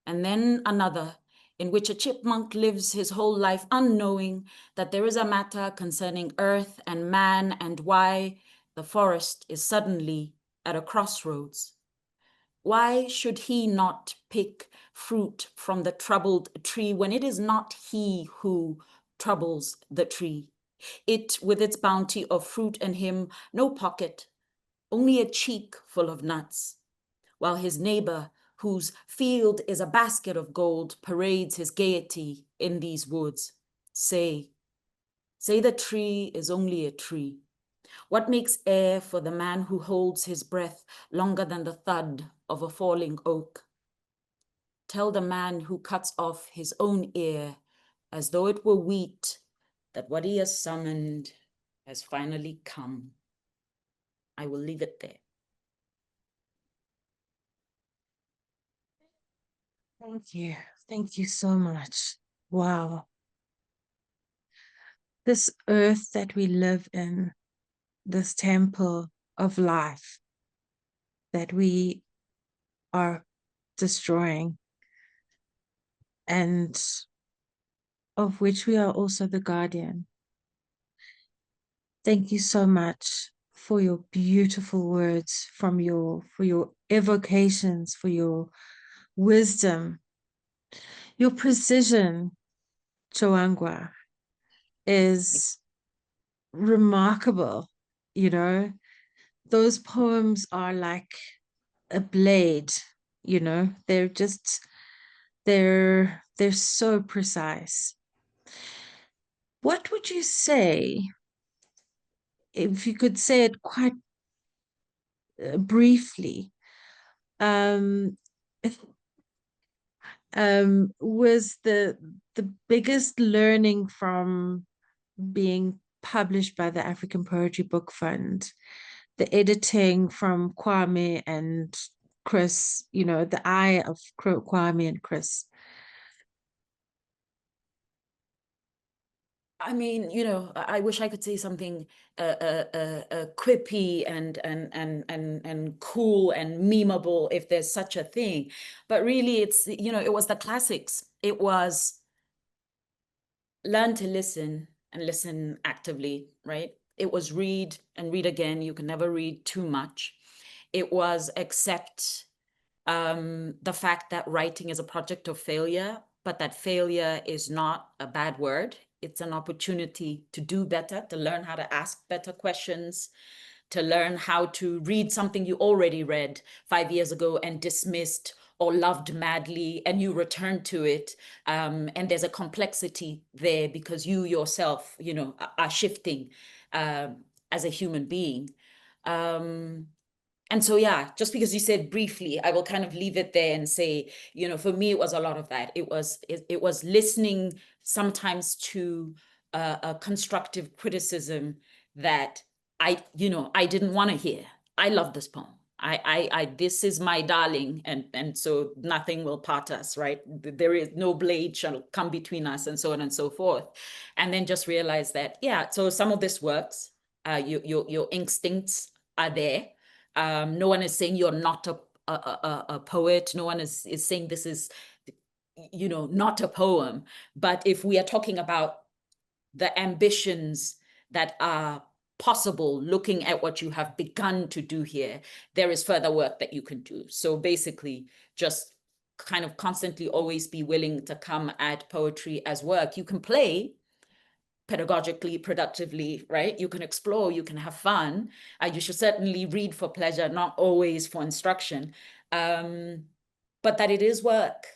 And then another, in which a chipmunk lives his whole life unknowing that there is a matter concerning earth and man and why the forest is suddenly at a crossroads. Why should he not pick fruit from the troubled tree when it is not he who troubles the tree? It with its bounty of fruit and him, no pocket, only a cheek full of nuts, while his neighbor, whose field is a basket of gold, parades his gaiety in these woods. Say the tree is only a tree. What makes air for the man who holds his breath longer than the thud of a falling oak? Tell the man who cuts off his own ear as though it were wheat that what he has summoned has finally come. I will leave it there. Thank you. Thank you so much. Wow. This earth that we live in, this temple of life that we are destroying, and of which we are also the guardian. Thank you so much for your beautiful words, for your evocations, for your wisdom, your precision, Choangwa, is remarkable. You know, those poems are like a blade, you know, they're so precise. What would you say, if you could say it quite briefly, um, if, was the biggest learning from being published by the African Poetry Book Fund, the editing from Kwame and Chris, you know, the eye of Kwame and Chris? I mean, you know, I wish I could say something quippy and cool and memeable, if there's such a thing. But really, it's, you know, it was the classics. It was learn to listen and listen actively, right? It was read and read again. You can never read too much. It was accept the fact that writing is a project of failure, but that failure is not a bad word. It's an opportunity to do better, to learn how to ask better questions, to learn how to read something you already read 5 years ago and dismissed or loved madly, and you return to it. And there's a complexity there because you yourself, you know, are shifting as a human being. And so, yeah, just because you said briefly, I will kind of leave it there and say, you know, for me, it was a lot of that. It was listening sometimes to a constructive criticism that you know, I didn't want to hear. I love this poem. This is my darling, and so nothing will part us, right? There is no blade shall come between us, and so on and so forth. And then just realize that, yeah, so some of this works. Your instincts are there. No one is saying you're not a poet. No one is saying this is, you know, not a poem. But if we are talking about the ambitions that are possible, looking at what you have begun to do here, there is further work that you can do. So basically, just kind of constantly always be willing to come at poetry as work. You can play pedagogically, productively, right? You can explore, you can have fun. You should certainly read for pleasure, not always for instruction, but that it is work.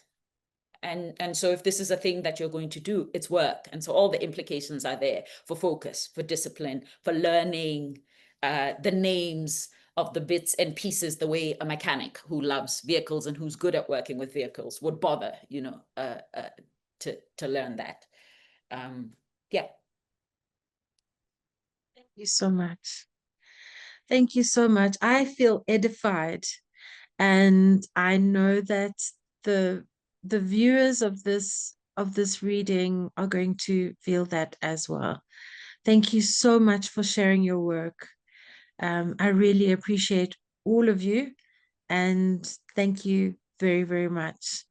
And so if this is a thing that you're going to do, it's work. And so all the implications are there for focus, for discipline, for learning the names of the bits and pieces, the way a mechanic who loves vehicles and who's good at working with vehicles would bother, you know, to learn that. Yeah. Thank you so much. Thank you so much. I feel edified, and I know that the viewers of this reading are going to feel that as well. Thank you so much for sharing your work. I really appreciate all of you, and thank you very, very much.